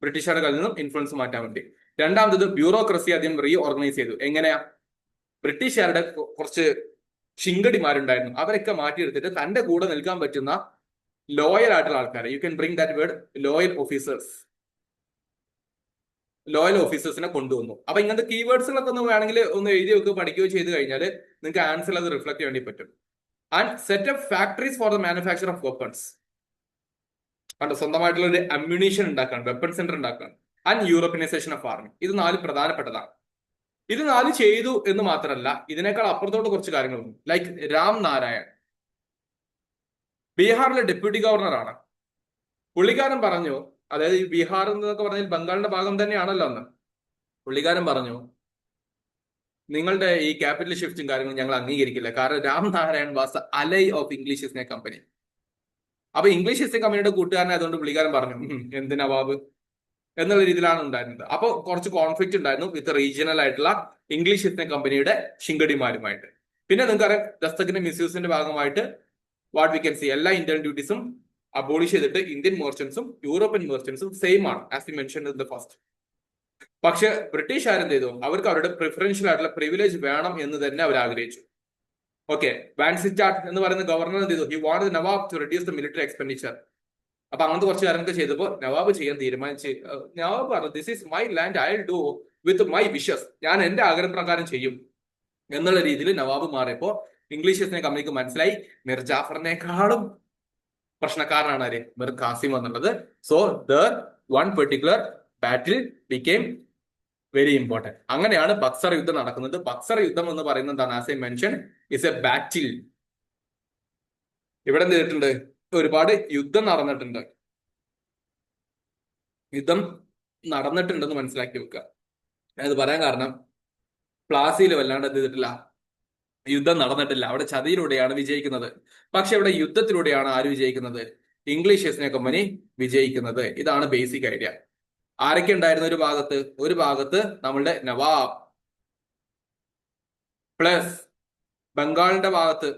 ബ്രിട്ടീഷുകാരുടെ കയ്യിൽ നിന്നും ഇൻഫ്ലുവൻസ് മാറ്റാൻ വേണ്ടി. രണ്ടാമത്തത് ബ്യൂറോക്രസി അദ്ദേഹം റീ ഓർഗനൈസ് ചെയ്തു. എങ്ങനെയാ? ബ്രിട്ടീഷുകാരുടെ കുറച്ച് ശിങ്കടിമാരുണ്ടായിരുന്നു, അവരൊക്കെ മാറ്റിയെടുത്തിട്ട് തന്റെ കൂടെ നിൽക്കാൻ പറ്റുന്ന ലോയൽ ആയിട്ടുള്ള ആൾക്കാരെ, you can bring that word, loyal ഓഫീസേഴ്സിനെ കൊണ്ടുവന്നു. അപ്പൊ ഇങ്ങനത്തെ കീവേഡ്സുകളൊക്കെ ഒന്ന് വേണമെങ്കിൽ ഒന്ന് എഴുതി വെക്കുക, പഠിക്കുകയോ ചെയ്ത് കഴിഞ്ഞാൽ നിങ്ങൾക്ക് ആൻസർ അത് റിഫ്ലക്ട് ചെയ്യാൻ വേണ്ടി പറ്റും. And set up factories for the manufacture of weapons. കണ്ടോ, സ്വന്തമായിട്ടുള്ള ഒരു അമ്യൂണീഷൻ ഉണ്ടാക്കാൻ, വെപ്പൺ സെന്റർ ഉണ്ടാക്കാൻ. And Europeanisation of army. ഇത് 4 പ്രധാനപ്പെട്ടതാണ്. ഇത് 4 ചെയ്തു എന്ന് മാത്രമല്ല, ഇതിനേക്കാൾ അപ്പുറത്തോട്ട് കുറച്ച് കാര്യങ്ങളുണ്ട്. ലൈക്ക് രാം നാരായൺ, ബീഹാറിലെ ഡെപ്യൂട്ടി ഗവർണറാണ്. പുള്ളിക്കാരൻ പറഞ്ഞു, അതായത് ഈ ബീഹാർ എന്നൊക്കെ പറഞ്ഞാൽ ബംഗാളിന്റെ ഭാഗം തന്നെയാണല്ലോ അന്ന്. പുള്ളിക്കാരൻ പറഞ്ഞു, നിങ്ങളുടെ ഈ ക്യാപിറ്റൽ ഷിഫ്റ്റും കാര്യങ്ങളും ഞങ്ങൾ അംഗീകരിക്കില്ല, കാരണം രാംനാരായൺ വാസ് അലൈ of English East India company. അപ്പൊ ഇംഗ്ലീഷ് ഈസ്റ്റ് ഇന്ത്യ കമ്പനിയുടെ കൂട്ടുകാരനെ അതുകൊണ്ട് പുള്ളിക്കാരൻ പറഞ്ഞു, എന്തിനാ ബാബ് എന്നുള്ള രീതിയിലാണ് ഉണ്ടായിരുന്നത്. അപ്പോൾ കുറച്ച് കോൺഫ്ലിക്റ്റ് ഉണ്ടായിരുന്നു വിത്ത് റീജിയണൽ ആയിട്ടുള്ള ഇംഗ്ലീഷ് ഈസ്റ്റ് ഇന്ത്യ കമ്പനിയുടെ ശിങ്കടിമാരുമായിട്ട്. പിന്നെ നിങ്ങൾക്കറിയാം, ദസ്തക്കിന്റെ മിസ്യൂസിന്റെ ഭാഗമായിട്ട് വാട്ട് വി കൻ സി, എല്ലാ ഇന്ത്യൻ ഡ്യൂട്ടീസും അബോളിഷ് ചെയ്തിട്ട് ഇന്ത്യൻ മെർച്ചൻസും യൂറോപ്യൻ മെർച്ചൻസും സെയിം ആണ്, as we mention in the first. പക്ഷെ ബ്രിട്ടീഷുകാർ എന്ത് ചെയ്തു, അവർക്ക് അവരുടെ പ്രിഫറൻഷ്യൽ ആയിട്ടുള്ള പ്രിവിലേജ് വേണം എന്ന് തന്നെ അവർ ആഗ്രഹിച്ചു. ഓക്കെ, വാൻസിറ്റാർട്ട് എന്ന് പറയുന്ന ഗവർണർ എന്ത് ചെയ്തു, he wanted nawab to reduce the military expenditure. അപ്പൊ അങ്ങനത്തെ കുറച്ച് കാര്യങ്ങളൊക്കെ ചെയ്തപ്പോൾ നവാബ് ചെയ്യാൻ തീരുമാനിച്ച്, നവാബ് പറഞ്ഞു, this is my land, I will do with my wishes, ഞാൻ എന്റെ ആഗ്രഹപ്രകാരം ചെയ്യും എന്നുള്ള രീതിയിൽ നവാബ് മാറിയപ്പോ ഇംഗ്ലീഷ് ഈസ്റ്റ് ഇന്ത്യ കമ്പനിക്ക് മനസ്സിലായി മിർ ജാഫറിനേക്കാളും പ്രശ്നക്കാരനാണ് ആര്, മിർ ഖാസിം എന്നുള്ളത്. So there one particular battle became very important. അങ്ങനെയാണ് ബക്സർ യുദ്ധം നടക്കുന്നത്. ബക്സർ യുദ്ധം എന്ന് പറയുന്നത് എന്താണ്, as I mention, is A ബാറ്റിൽ. ഇവിടെ എന്ത് ചെയ്തിട്ടുണ്ട്, ഒരുപാട് യുദ്ധം നടന്നിട്ടുണ്ട്. യുദ്ധം നടന്നിട്ടുണ്ടെന്ന് മനസ്സിലാക്കി വെക്കുക. അത് പറയാൻ കാരണം, പ്ലാസിയിൽ വല്ലാണ്ട് എന്ത് ചെയ്തിട്ടില്ല, യുദ്ധം നടന്നിട്ടില്ല. അവിടെ ചതിയിലൂടെയാണ് വിജയിക്കുന്നത്. പക്ഷെ ഇവിടെ യുദ്ധത്തിലൂടെയാണ് ആര് വിജയിക്കുന്നത്, ഇംഗ്ലീഷ് ഈസ്റ്റ് ഇന്ത്യ കമ്പനി വിജയിക്കുന്നത്. ഇതാണ് ബേസിക് ഐഡിയ. ആരൊക്കെ ഉണ്ടായിരുന്നു ഒരു ഭാഗത്ത് നമ്മളുടെ നവാബ്, പ്ലസ് ബംഗാളിന്റെ ഭാഗത്ത്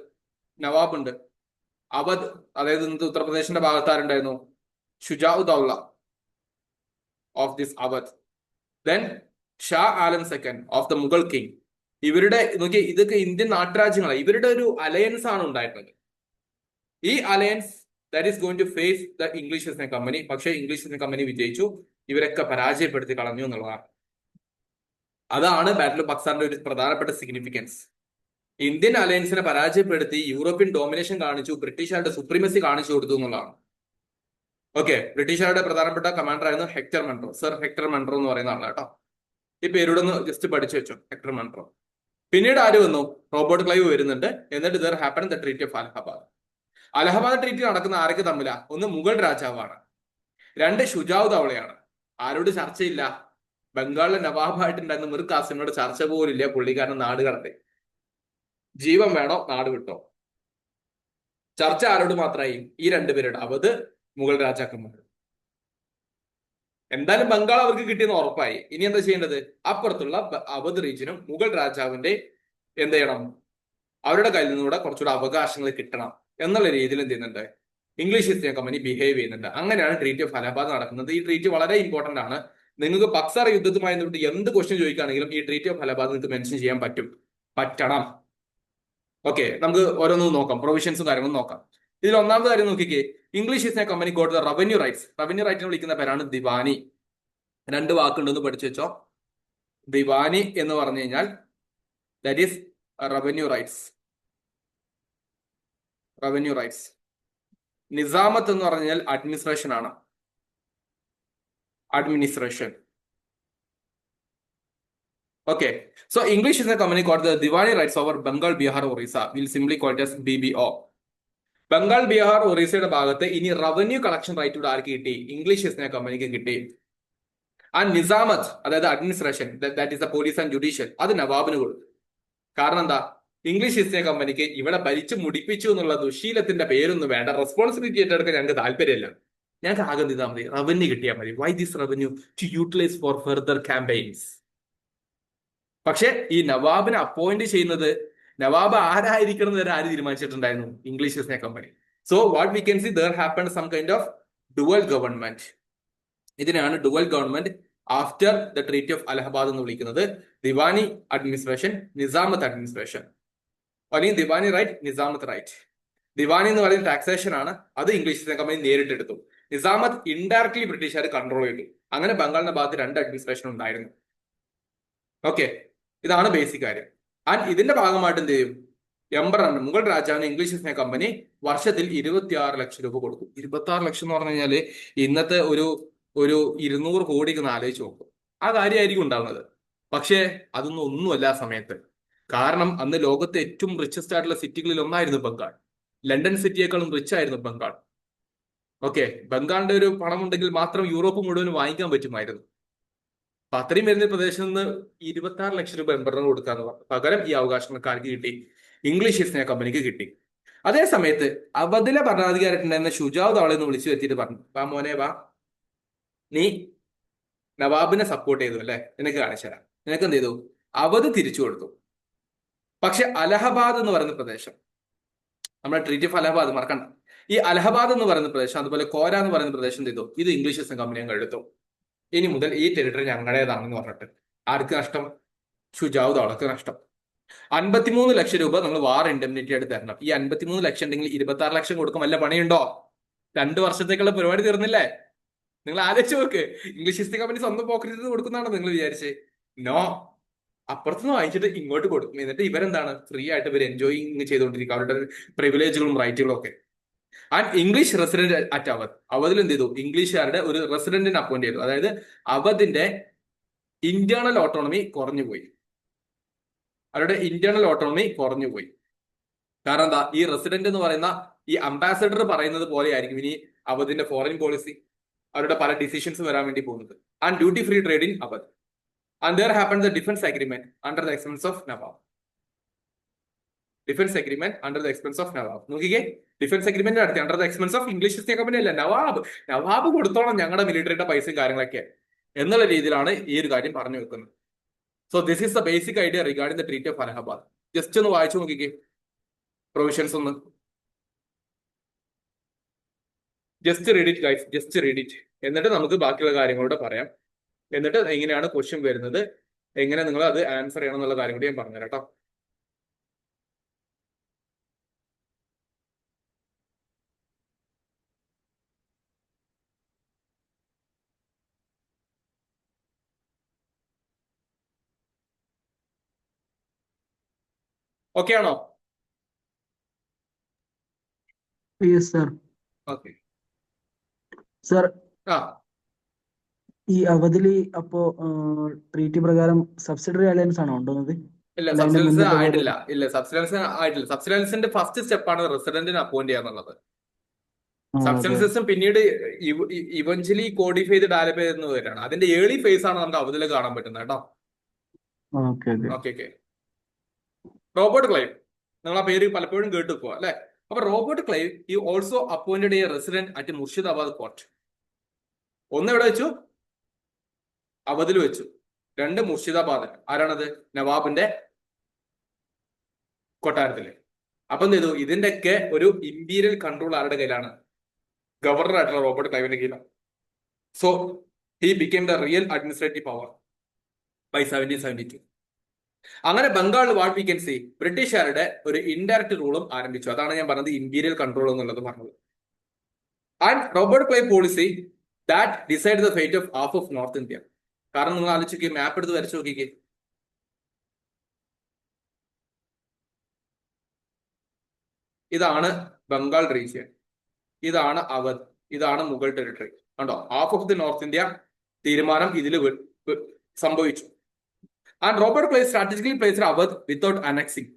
നവാബ് ഉണ്ട്, അവധ്, അതായത് ഇന്നത്തെ ഉത്തർപ്രദേശിന്റെ ഭാഗത്ത് ആരുണ്ടായിരുന്നു, Shujauddaula of this Awadh, then Shah Alam second of the Mughal king. ഇവരുടെ നോക്കി, ഇതൊക്കെ ഇന്ത്യൻ നാട്ടുരാജ്യങ്ങളാണ്. ഇവരുടെ ഒരു അലയൻസ് ആണ് ഉണ്ടായിരുന്നത്. ഈ alliance that is going to face the English East India Company. പക്ഷേ ഇംഗ്ലീഷ് ഈസ്റ്റ് ഇന്ത്യ കമ്പനി വിജയിച്ചു, ഇവരൊക്കെ പരാജയപ്പെടുത്തി കളഞ്ഞു എന്നുള്ളതാണ്. അതാണ് ബാറ്റിൽ ഓഫ് ബക്സാറിന്റെ ഒരു പ്രധാനപ്പെട്ട സിഗ്നിഫിക്കൻസ്. ഇന്ത്യൻ അലയൻസിനെ പരാജയപ്പെടുത്തി യൂറോപ്യൻ ഡോമിനേഷൻ കാണിച്ചു, ബ്രിട്ടീഷുകാരുടെ സുപ്രീമസി കാണിച്ചു കൊടുത്തു എന്നുള്ളതാണ്. ഓക്കെ, ബ്രിട്ടീഷുകാരുടെ പ്രധാനപ്പെട്ട കമാൻഡർ ആയിരുന്നു Hector Munro, sir Hector Munro എന്ന് പറയുന്ന ആളാണ് കേട്ടോ. ഈ പേരോട് ഒന്ന് ജസ്റ്റ് പഠിച്ചു വെച്ചോ, ഹെക്ടർ മൺട്രോ. പിന്നീട് ആര് വന്നു, റോബർട്ട് ക്ലൈവ് വരുന്നുണ്ട്. എന്നിട്ട് there happen the treaty of Allahabad. Allahabad treaty നടക്കുന്ന ആരൊക്കെ തമ്മിലാ, ഒന്ന് മുഗൾ രാജാവാണ്, രണ്ട് ഷുജാഉദ്ദൗളയാണ്. ആരോട് ചർച്ചയില്ല, ബംഗാളിലെ നവാബായിട്ടുണ്ടായിരുന്ന മിർ ഖാസിമിനോട് ചർച്ച പോലില്ല. പുള്ളിക്കാരൻ നാട് കടത്തി, ജീവൻ വേണോ നാട് വിട്ടോ. ചർച്ച ആരോട് മാത്രമായി, ഈ രണ്ടുപേരുടെ, അവധ് മുഗൾ രാജാക്കന്മാർ. എന്തായാലും ബംഗാൾ അവർക്ക് കിട്ടിയെന്ന് ഉറപ്പായി. ഇനി എന്താ ചെയ്യേണ്ടത്, അപ്പുറത്തുള്ള അവധ് റീജിയനും മുഗൾ രാജാവിന്റെ എന്ത് ചെയ്യണം, അവരുടെ കയ്യിൽ നിന്നുകൂടെ കുറച്ചുകൂടെ അവകാശങ്ങൾ കിട്ടണം എന്നുള്ള രീതിയിൽ എന്ത് ചെയ്യുന്നുണ്ട്, English East India company behave ചെയ്യുന്നുണ്ട്. അങ്ങനെയാണ് ട്രീറ്റി ഓഫ് അലഹബാദ് നടക്കുന്നത്. ഈ ട്രീറ്റി വളരെ ഇമ്പോർട്ടന്റ് ആണ്. നിങ്ങൾക്ക് ബക്സർ യുദ്ധവുമായി ബന്ധപ്പെട്ട് എന്ത് ക്വസ്റ്റ്യൻ ചോദിക്കുകയാണെങ്കിലും ഈ ട്രീറ്റി ഓഫ് അലഹബാദ് നിങ്ങൾക്ക് മെൻഷൻ ചെയ്യാൻ പറ്റണം. ഓക്കെ, നമുക്ക് ഓരോന്നും നോക്കാം, പ്രൊവിഷൻസും കാര്യങ്ങളും നോക്കാം. ഇതിൽ ഒന്നാമത്തെ കാര്യം നോക്കിക്കേ, English East India company got the revenue rights. Revenue റൈറ്റിനെ വിളിക്കുന്ന പേരാണ് ദിവാനി. രണ്ട് വാക്കുണ്ടെന്ന് പഠിച്ചു വെച്ചോ. ദിവാനി എന്ന് പറഞ്ഞു കഴിഞ്ഞാൽ that is revenue rights. Revenue rights. Nizamat എന്ന് പറഞ്ഞു കഴിഞ്ഞാൽ അഡ്മിനിസ്ട്രേഷൻ ആണ്. Administration. Okay, so English is a company called the Diwani rights over Bengal, Bihar, Orissa. We'll simply call it as BBO. Bengal, Bihar, ഒറീസയുടെ ഭാഗത്ത് ഇനി റവന്യൂ കളക്ഷൻ റൈറ്റ് ഇവിടെ ആർക്ക് കിട്ടി, English East India കമ്പനിക്ക് കിട്ടി. ആ നിസാമത്ത്, അതായത് administration, that is the police and judicial, അത് നവാബിന് കൊടുത്തു. കാരണം എന്താ, ഇംഗ്ലീഷ് ഈസ്റ്റ് ഇന്ത്യ കമ്പനിക്ക് ഇവിടെ ഭരിച്ചു മുടിപ്പിച്ചു എന്നുള്ള ദുശീലത്തിന്റെ പേരൊന്നും വേണ്ട, റെസ്പോൺസിബിലിറ്റി ഏറ്റെടുക്കാൻ ഞങ്ങൾക്ക് താല്പര്യമില്ല. ഞങ്ങൾക്ക് ആകെ എന്ത് ചെയ്താൽ മതി, റവന്യൂ കിട്ടിയാൽ മതി. Why this revenue? To utilise for further campaigns. പക്ഷെ ഈ നവാബിനെ അപ്പോയിന്റ് ചെയ്യുന്നത്, നവാബ് ആരായിരിക്കണം എന്ന് വരെ ആര് തീരുമാനിച്ചിട്ടുണ്ടായിരുന്നു, English East India company. So what we can see, there happen some kind of dual government. ഇതിനാണ് dual government after the treaty of Allahabad എന്ന് വിളിക്കുന്നത്. ദിവാനി അഡ്മിനിസ്ട്രേഷൻ, നിസാമത്ത് അഡ്മിനിസ്ട്രേഷൻ, അല്ലെങ്കിൽ ദിവാനി റൈറ്റ്, നിസാമത്ത് റൈറ്റ്. ദിവാനി എന്ന് പറയുന്ന ടാക്സേഷൻ ആണ്, അത് ഇംഗ്ലീഷ് ഈസ്റ്റ് ഇന്ത്യ കമ്പനി നേരിട്ടെടുത്തു. Nizamat indirectly ബ്രിട്ടീഷുകാർ കൺട്രോൾ ചെയ്തു. അങ്ങനെ ബംഗാളിന്റെ ഭാഗത്ത് രണ്ട് അഡ്മിനിസ്ട്രേഷൻ ഉണ്ടായിരുന്നു. ഓക്കെ, ഇതാണ് ബേസിക് കാര്യം. ആൻഡ് ഇതിന്റെ ഭാഗമായിട്ട് എന്ത് ചെയ്യും, എംബറാണ് മുഗൾ രാജാവിന് ഇംഗ്ലീഷ് ഈസ്റ്റ് ഇന്ത്യ കമ്പനി വർഷത്തിൽ 26 ലക്ഷം രൂപ കൊടുക്കും. 26 ലക്ഷം എന്ന് പറഞ്ഞു കഴിഞ്ഞാല് ഇന്നത്തെ ഒരു 200 കോടിക്ക് ആലോചിച്ച് നോക്കും. ആ കാര്യമായിരിക്കും ഉണ്ടാകുന്നത്. പക്ഷേ അതൊന്നും ഒന്നുമല്ല ആ സമയത്ത്. കാരണം അന്ന് ലോകത്തെ ഏറ്റവും റിച്ചസ്റ്റ് ആയിട്ടുള്ള സിറ്റികളിൽ ഒന്നായിരുന്നു ബംഗാൾ. ലണ്ടൻ സിറ്റിയേക്കാളും റിച്ച് ആയിരുന്നു ബംഗാൾ. ഓക്കെ, ബംഗാളിന്റെ ഒരു പണം ഉണ്ടെങ്കിൽ മാത്രം യൂറോപ്പ് മുഴുവൻ വാങ്ങിക്കാൻ പറ്റുമായിരുന്നു. അപ്പൊ അത്രയും വരുന്ന പ്രദേശത്ത് നിന്ന് 26 ലക്ഷം രൂപ എംബറിന് കൊടുക്കാന്ന് പറഞ്ഞു. പകരം ഈ അവകാശങ്ങൾക്ക് ആർക്ക് കിട്ടി? ഇംഗ്ലീഷ് ഈസ്റ്റ് ഇന്ത്യ കമ്പനിക്ക് കിട്ടി. അതേ സമയത്ത് അവധിലെ ഭരണാധികാരിയായിട്ടുണ്ടായിരുന്ന ഷുജാവ് ദൗളെ എന്ന് വിളിച്ചു വരുത്തിയിട്ട് പറഞ്ഞു, വാ മോനെ വാ, നീ നവാബിനെ സപ്പോർട്ട് ചെയ്തു അല്ലെ, നിനക്ക് കാണിച്ചു തരാം. നിനക്ക് എന്ത് ചെയ്തു? അവധ് തിരിച്ചു കൊടുത്തു. പക്ഷെ അലഹബാദ് എന്ന് പറയുന്ന പ്രദേശം, നമ്മുടെ ട്രീറ്റി ഓഫ് അലഹബാദ് മറക്കണ്ട, ഈ അലഹബാദ് എന്ന് പറയുന്ന പ്രദേശം, അതുപോലെ കോര എന്ന് പറയുന്ന പ്രദേശം എന്ത് ചെയ്തു? ഇത് ഇംഗ്ലീഷ് ഈസ്റ്റ് ഇന്ത്യ കമ്പനി അങ്ങ് എടുത്തു. ഇനി മുതൽ ഈ ടെറിട്ടറി ഞങ്ങളുടേതാണെന്ന് പറഞ്ഞിട്ട് ആർക്ക് നഷ്ടം? ഷുജാവ് ദൗളക്ക് നഷ്ടം. 53 ലക്ഷം രൂപ നമ്മൾ വാർ ഇൻഡെംനിറ്റി ആയിട്ട് തരണം. ഈ 53 ലക്ഷം ഉണ്ടെങ്കിൽ 26 ലക്ഷം കൊടുക്കാൻ വല്ല പണിയുണ്ടോ? 2 വർഷത്തേക്കുള്ള പരിപാടി തീർന്നില്ലേ? നിങ്ങൾ ആലോചിച്ച് നോക്ക്. ഇംഗ്ലീഷ് ഈസ്റ്റ് ഇന്ത്യ കമ്പനി സ്വന്തം പോക്കറ്റിൽ കൊടുക്കുന്നതാണോ നിങ്ങൾ വിചാരിച്ചേ? നോ. അപ്പുറത്തുനിന്ന് വാങ്ങിച്ചിട്ട് ഇങ്ങോട്ട് കൊടുക്കും. എന്നിട്ട് ഇവരെന്താണ്? ഫ്രീ ആയിട്ട് ഇവർ എൻജോയിങ് ചെയ്തുകൊണ്ടിരിക്കുക അവരുടെ പ്രിവിലേജുകളും റൈറ്റുകളും ഒക്കെ. And English resident at Awadh, അവധിൽ എന്ത് ചെയ്തു? ഇംഗ്ലീഷുകാരുടെ ഒരു റെസിഡന്റിനെ അപ്പോയിന്റ് ചെയ്തു. അതായത് അവധിന്റെ ഇന്റേണൽ ഓട്ടോണമി കുറഞ്ഞുപോയി. അവരുടെ ഇന്റേണൽ ഓട്ടോണമി കുറഞ്ഞുപോയി. കാരണം എന്താ? ഈ റെസിഡന്റ് എന്ന് പറയുന്ന ഈ അംബാസഡർ പറയുന്നത് പോലെ ആയിരിക്കും ഇനി അവധിന്റെ ഫോറിൻ പോളിസി, അവരുടെ പല ഡിസിഷൻസ് വരാൻ വേണ്ടി പോകുന്നത്. And duty free trade in Awadh. And there happen the defence agreement under the expense of Nawab. Defence agreement under the expense of Nawab. നോക്കിക്കേ, ഡിഫൻസ് അഗ്രിമെന്റ് നടത്തി under the expense of English East India company അല്ല, നവാബ്. നവാബ് കൊടുത്തോളം ഞങ്ങളുടെ മിലിറ്ററിയുടെ പൈസയും കാര്യങ്ങളൊക്കെ എന്നുള്ള രീതിയിലാണ് ഈ ഒരു കാര്യം പറഞ്ഞു വെക്കുന്നത്. So this is the basic idea regarding the treaty of Allahabad. Just ഒന്ന് വായിച്ചു നോക്കിക്കേ പ്രൊവിഷൻസ് ഒന്ന്. Just read it guys, just read it. എന്നിട്ട് നമുക്ക് ബാക്കിയുള്ള കാര്യങ്ങളോട് പറയാം. എന്നിട്ട് എങ്ങനെയാണ് ക്വസ്റ്റ്യൻ വരുന്നത്, എങ്ങനെ നിങ്ങൾ അത് ആൻസർ ചെയ്യണം എന്നുള്ള കാര്യം കൂടി ഞാൻ പറഞ്ഞുതരാം കേട്ടോ. ഓക്കെ ആണോ? Yes sir. ഓക്കെ. സർ, ആ ഈ അവധില് അപ്പോ ട്രീറ്റി പ്രകാരം സബ്സിഡറി അലയൻസ് ആണോ ഉണ്ടെന്നത്? ഇല്ല, അല്ല അതിന്റെ സബ്സിഡൻസ് മുന്നിലുള്ള ആയിട്ടില്ല. ഇല്ല, സബ്സിഡൻസ് ആയിട്ടില്ല. സബ്സിഡൻസിന്റെ ഫസ്റ്റ് സ്റ്റെപ്പാണ് റെസിഡന്റിനെ അപ്പോയിന്റ് ചെയ്യാന്നുള്ളത്. അതെ. സബ്സിഡൻസും പിന്നീട് ഇവഞ്ച്വലി കോഡിഫൈ ചെയ്ത് ഡെവലപ്പ് ചെയ്യുന്നവരാണ്. അതിന്റെ ഏർലി ഫേസ് ആണ് നമുക്ക് അവധിൽ കാണാൻ പറ്റുന്നത് കേട്ടോ. Okay okay. Okay okay. Robert Clive, നിങ്ങൾ ആ പേര് പലപ്പോഴും കേട്ടു പോവാ അല്ലെ? അപ്പൊ റോബർട്ട് ക്ലൈവ് ഈ also appointed A resident at Murshidabad court. ഒന്ന് എവിടെ വെച്ചു? അവധിൽ വെച്ചു. 2 മുർഷിദാബാദ്. ആരാണത്? നവാബിന്റെ കൊട്ടാരത്തില്. അപ്പൊ എന്ത് ചെയ്തു? ഇതിന്റെയൊക്കെ ഒരു ഇമ്പീരിയൽ കൺട്രോൾ ആരുടെ കയ്യിലാണ്? ഗവർണർ ആയിട്ടുള്ള റോബർട്ട് ക്ലൈവിന്റെ കീഴിലാണ്. So he became the real administrative power by 1772. അങ്ങനെ Bengal what we can see, ബ്രിട്ടീഷുകാരുടെ ഒരു ഇൻഡയറക്റ്റ് റൂളും ആരംഭിച്ചു. അതാണ് ഞാൻ പറഞ്ഞത് ഇമ്പീരിയൽ കൺട്രോൾ എന്നുള്ളത് പറഞ്ഞത്. And Robert Clive policy that decide the fate of half of north India. കാരണം നിങ്ങൾ ആലോചിക്കുക, മാപ്പ് എടുത്ത് വരച്ചു നോക്കിക്കേ. ഇതാണ് ബംഗാൾ റീജിയൻ, ഇതാണ് അവധ്, ഇതാണ് മുഗൾ ടെറിട്ടറി. കണ്ടോ? Half of the north India തീരുമാനം ഇതിൽ സംഭവിച്ചു. And Robert Clive strategically placed Awadh without annexing.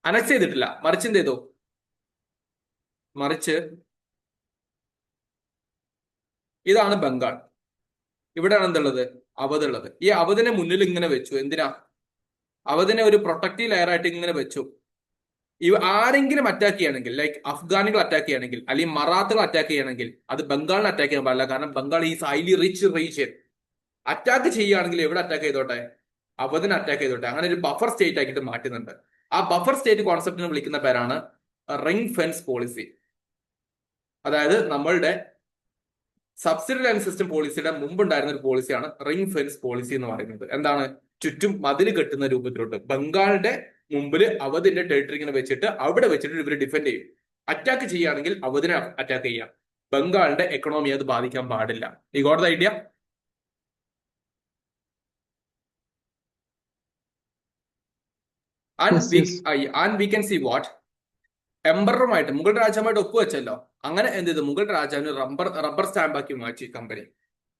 Annex ചെയ്തിട്ടില്ല, മറിച്ച് എന്ത് ചെയ്തു? മറിച്ച് ഇതാണ് ബംഗാൾ, ഇവിടെയാണ് എന്തുള്ളത്? അവധ് ഉള്ളത്. ഈ അവധിനെ മുന്നിൽ ഇങ്ങനെ വെച്ചു. എന്തിനാ? അവധിനെ ഒരു പ്രൊട്ടക്റ്റീവ് ലെയർ ആയിട്ട് ഇങ്ങനെ വെച്ചു. ആരെങ്കിലും അറ്റാക്ക് ചെയ്യണമെങ്കിൽ, ലൈക്ക് അഫ്ഗാനികൾ അറ്റാക്ക് ചെയ്യണമെങ്കിൽ അല്ലെങ്കിൽ മറാത്തകൾ അറ്റാക്ക് ചെയ്യണമെങ്കിൽ അത് ബംഗാളിനെ അറ്റാക്ക് ചെയ്യാൻ പാടില്ല. കാരണം Bengal is highly rich region. Attack ചെയ്യുകയാണെങ്കിൽ എവിടെ അറ്റാക്ക് ചെയ്തോട്ടെ? അവധിനെ അറ്റാക്ക് ചെയ്തോട്ടെ. അങ്ങനെ ഒരു ബഫർ സ്റ്റേറ്റ് ആക്കിയിട്ട് മാറ്റുന്നുണ്ട്. ആ ബഫർ സ്റ്റേറ്റ് കോൺസെപ്റ്റിനെ വിളിക്കുന്ന പേരാണ് റിംഗ് ഫെൻസ് പോളിസി. അതായത് നമ്മളുടെ സബ്സിഡി ലൈൻ സിസ്റ്റം പോളിസിയുടെ മുമ്പുണ്ടായിരുന്ന ഒരു പോളിസിയാണ് റിംഗ് ഫെൻസ് പോളിസി എന്ന് പറയുന്നത്. എന്താണ്? ചുറ്റും മതിൽ കെട്ടുന്ന രൂപത്തിലോട്ട് ബംഗാളിന്റെ മുമ്പിൽ അവധിന്റെ ടെറിട്ടറി ഇങ്ങനെ വെച്ചിട്ട് അവിടെ വെച്ചിട്ട് ഇവർ ഡിഫെൻഡ് ചെയ്യും. അറ്റാക്ക് ചെയ്യുകയാണെങ്കിൽ അവധിനെ അറ്റാക്ക് ചെയ്യാം. ബംഗാളിന്റെ എക്കണോമി അത് ബാധിക്കാൻ പാടില്ല. ഈ got the idea? And we can see what, എംബറുമായിട്ട് മുഗൾ രാജാവുമായിട്ട് ഒപ്പുവെച്ചല്ലോ. അങ്ങനെ എന്ത് ചെയ്തു? മുഗൾ രാജാവിന് റബ്ബർ സ്റ്റാമ്പാക്കി മാറ്റി കമ്പനി.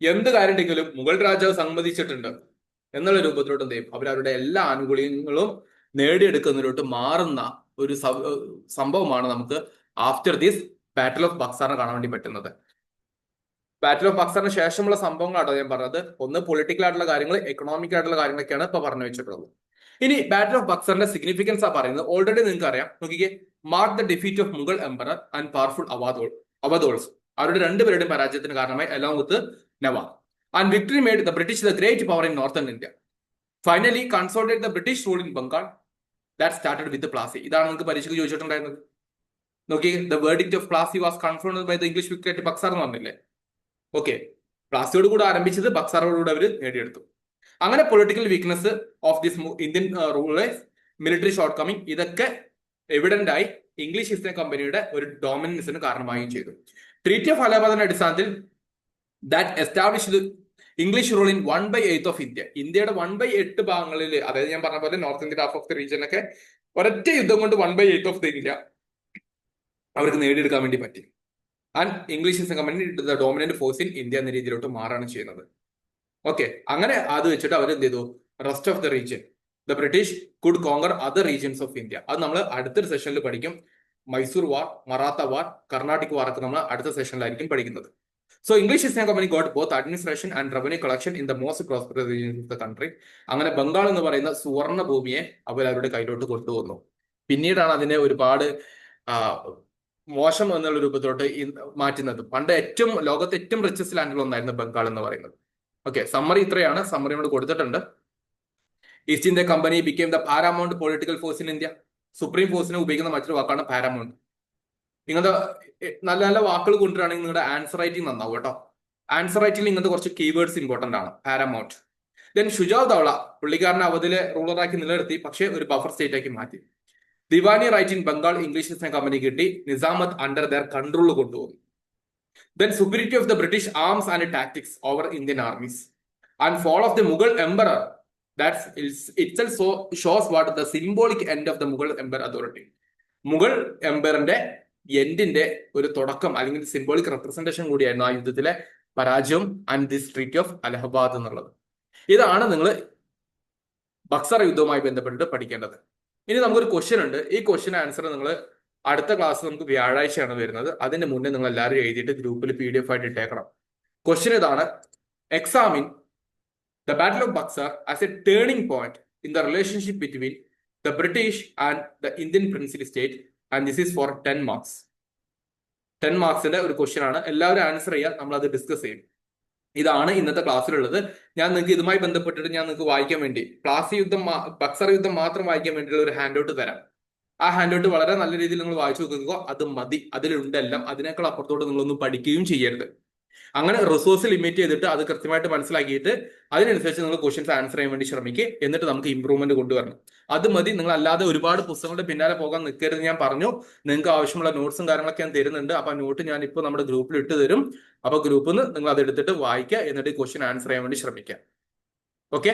എന്ത് കാര്യം ഉണ്ടെങ്കിലും മുഗൾ രാജാവ് സമ്മതിച്ചിട്ടുണ്ട് എന്നുള്ള രൂപത്തിലോട്ട് എന്ത് ചെയ്യും? അവരവരുടെ എല്ലാ ആനുകൂല്യങ്ങളും നേടിയെടുക്കുന്നതിലോട്ട് മാറുന്ന ഒരു സംഭവമാണ് നമുക്ക് ആഫ്റ്റർ ദിസ് ബാറ്റിൽ ഓഫ് ബക്സാറിനെ കാണാൻ വേണ്ടി പറ്റുന്നത്. ബാറ്റിൽ ഓഫ് ബക്സറിന് ശേഷമുള്ള സംഭവങ്ങളാണ് ഞാൻ പറഞ്ഞത്. ഒന്ന് പൊളിറ്റിക്കൽ ആയിട്ടുള്ള കാര്യങ്ങൾ, എക്കണോമിക് ആയിട്ടുള്ള കാര്യങ്ങളൊക്കെയാണ് ഇപ്പൊ പറഞ്ഞു വെച്ചിട്ടുള്ളത്. ഇനി ബാറ്റിൽ ഓഫ് ബക്സറിന്റെ സിഗ്നിഫിക്കൻസ് ആ പറയുന്നത് ഓൾറെഡി നിങ്ങൾക്ക് അറിയാം. നോക്കിക്കേ, mark the defeat of Mughal emperor and powerful അവധോൾസ്. അവരുടെ രണ്ടുപേരുടെയും പരാജയത്തിന് കാരണമായി along with Nawab. And victory made the British the great power in northern India. Finally consolidate the British rule in Bengal. That started with Plassey. ഇതാണ് നിങ്ങൾക്ക് പരീക്ഷയ്ക്ക് ചോദിച്ചിട്ടുണ്ടായിരുന്നത്. നോക്കി, the verdict of Plassey was confirmed by the English victory at Buxar എന്ന് പറഞ്ഞില്ലേ. Okay, പ്ലാസിയോട് കൂടെ ആരംഭിച്ചത് ബക്സറോടുകൂടെ അവർ നേടിയെടുത്തു. അങ്ങനെ political weakness of this Indian rulers, military shortcoming, ഇതൊക്കെ എവിഡന്റ് ആയി ഇംഗ്ലീഷ് ഈസ്റ്റ് ഇന്ത്യ കമ്പനിയുടെ ഒരു ഡോമിനൻസിന് കാരണമാവുകയും ചെയ്തു. ട്രീറ്റി ഓഫ് അലഹാബാദിന്റെ അടിസ്ഥാനത്തിൽ that established English rule in 1/8 of India. ഇന്ത്യയുടെ 1/8 ഭാഗങ്ങളിൽ, അതായത് ഞാൻ പറഞ്ഞ പോലെ north Indian half of the റീജിയനൊക്കെ ഒരൊറ്റ യുദ്ധം കൊണ്ട് 1/8 ഓഫ് ദി ഇന്ത്യ അവർക്ക് നേടിയെടുക്കാൻ വേണ്ടി പറ്റി. And English East India company the dominant force in India എന്ന രീതിയിലോട്ട് മാറാണ് ചെയ്യുന്നത്. ഓക്കെ, അങ്ങനെ അത് വെച്ചിട്ട് അവർ എന്ത് ചെയ്തു, rest of the region the British could conquer other regions of India. അത് നമ്മൾ അടുത്തൊരു സെഷനിൽ പഠിക്കും. മൈസൂർ വാർ, മറാത്ത വാർ, കർണാട്ടിക് വാർ ഒക്കെ നമ്മൾ അടുത്ത സെഷനിലായിരിക്കും പഠിക്കുന്നത്. So English East India company got both administration and revenue collection in the most prosperous region of the country. അങ്ങനെ ബംഗാൾ എന്ന് പറയുന്ന സുവർണ ഭൂമിയെ അവർ അവരുടെ കയ്യിലോട്ട് കൊണ്ടുവന്നു. പിന്നീടാണ് അതിനെ ഒരുപാട് മോശം എന്നുള്ള രൂപത്തിലോട്ട് മാറ്റുന്നത്. പണ്ട് ലോകത്തെ ഏറ്റവും റിച്ചസ്റ്റ് ലാൻഡുകൾ ഒന്നായിരുന്നു ബംഗാൾ എന്ന് പറയുന്നത്. ഓക്കെ, സമ്മറി ഇത്രയാണ്. സമ്മറി നമ്മൾ കൊടുത്തിട്ടുണ്ട്. East India company became the Paramount political force in India. Supreme ഫോഴ്സിനെ ഉപയോഗിക്കുന്ന മറ്റൊരു വാക്കാണ് പാരാമൗണ്ട്. ഇങ്ങനത്തെ നല്ല നല്ല വാക്കുകൾ കൊണ്ടുവരാണെങ്കിൽ നിങ്ങളുടെ ആൻസർ റൈറ്റിംഗ് നന്നാവും കേട്ടോ. ആൻസർ റൈറ്റിംഗിൽ ഇങ്ങനത്തെ കുറച്ച് കീവേഡ്സ് ഇമ്പോർട്ടന്റ് ആണ്. പാരാമൗണ്ട്. ദെൻ ഷുജാവ് ദൗള, പുള്ളിക്കാരനെ അവധിലെ റൂളറാക്കി നിലനിർത്തി, പക്ഷേ ഒരു ബഫർ സ്റ്റേറ്റ് ആക്കി മാറ്റി. Diwani right in Bengal English East India company കിട്ടി. നിസാമത്ത് അണ്ടർ ദർ കൺട്രോൾ കൊണ്ടുപോകുന്നു. Then superiority of the British arms and tactics over Indian armies and fall of the Mughal emperor, that itself shows what the symbolic end of the Mughal emperor authority. Mughal എംപയറിന്റെ എൻഡിന്റെ ഒരു തുടക്കം അല്ലെങ്കിൽ symbolic representation കൂടിയായിരുന്നു ആ യുദ്ധത്തിലെ പരാജയം and this treaty of Allahabad എന്നുള്ളത്. ഇതാണ് നിങ്ങൾ ബക്സർ യുദ്ധവുമായി ബന്ധപ്പെട്ടിട്ട് പഠിക്കേണ്ടത്. ഇനി നമുക്കൊരു ക്വസ്റ്റ്യൻ ഉണ്ട്. ഈ ക്വസ്റ്റ്യൻ ആൻസർ നിങ്ങൾ അടുത്ത ക്ലാസ് നമുക്ക് വ്യാഴാഴ്ചയാണ് വരുന്നത്. അതിന്റെ മുന്നേ നിങ്ങൾ എല്ലാവരും എഴുതിയിട്ട് ഗ്രൂപ്പിൽ PDF ആയിട്ട് ഇട്ടേക്കണം. ക്വസ്റ്റ്യൻ ഇതാണ്: examine the battle of Buxar as a turning point in the relationship between the British and the Indian princely state and this is for 10 marks. 10 മാർക്സിന്റെ ഒരു ക്വസ്റ്റ്യൻ ആണ്. എല്ലാവരും ആൻസർ ചെയ്യാൻ നമ്മൾ അത് ഡിസ്കസ് ചെയ്യും. ഇതാണ് ഇന്നത്തെ ക്ലാസ്സിലുള്ളത്. ഞാൻ നിങ്ങൾക്ക് ഇതുമായി ബന്ധപ്പെട്ടിട്ട് ഞാൻ നിങ്ങൾക്ക് വായിക്കാൻ വേണ്ടി ബക്സർ യുദ്ധം മാത്രം വായിക്കാൻ വേണ്ടിയുള്ള ഒരു ഹാൻഡ് ഔട്ട് തരാം. ആ ഹാൻഡ് ഔട്ട് വളരെ നല്ല രീതിയിൽ നിങ്ങൾ വായിച്ചു നോക്കുക. അത് മതി, അതിലുണ്ടെല്ലാം. അതിനേക്കാൾ അപ്പുറത്തോട്ട് നിങ്ങളൊന്നും പഠിക്കുകയും ചെയ്യരുത്. അങ്ങനെ റിസോഴ്സ് ലിമിറ്റ് ചെയ്തിട്ട് അത് കൃത്യമായിട്ട് മനസ്സിലാക്കിയിട്ട് അതിനനുസരിച്ച് നിങ്ങൾ ക്വസ്റ്റ്യൻസ് ആൻസർ ചെയ്യാൻ വേണ്ടി ശ്രമിക്കുക. എന്നിട്ട് നമുക്ക് ഇമ്പ്രൂവ്മെന്റ് കൊണ്ടുവരണം. അത് മതി. നിങ്ങൾ അല്ലാതെ ഒരുപാട് പുസ്തകങ്ങളുടെ പിന്നാലെ പോകാൻ നിൽക്കരുത്. ഞാൻ പറഞ്ഞു, നിങ്ങൾക്ക് ആവശ്യമുള്ള നോട്ട്സും കാര്യങ്ങളൊക്കെ ഞാൻ തരുന്നുണ്ട്. അപ്പൊ ആ നോട്ട് ഞാൻ ഇപ്പോൾ നമ്മുടെ ഗ്രൂപ്പിൽ ഇട്ട് തരും. അപ്പൊ ഗ്രൂപ്പിൽ നിന്ന് നിങ്ങൾ അത് എടുത്തിട്ട് വായിക്കുക. എന്നിട്ട് ക്വസ്റ്റ്യൻ ആൻസർ ചെയ്യാൻ വേണ്ടി ശ്രമിക്കുക. ഓക്കെ.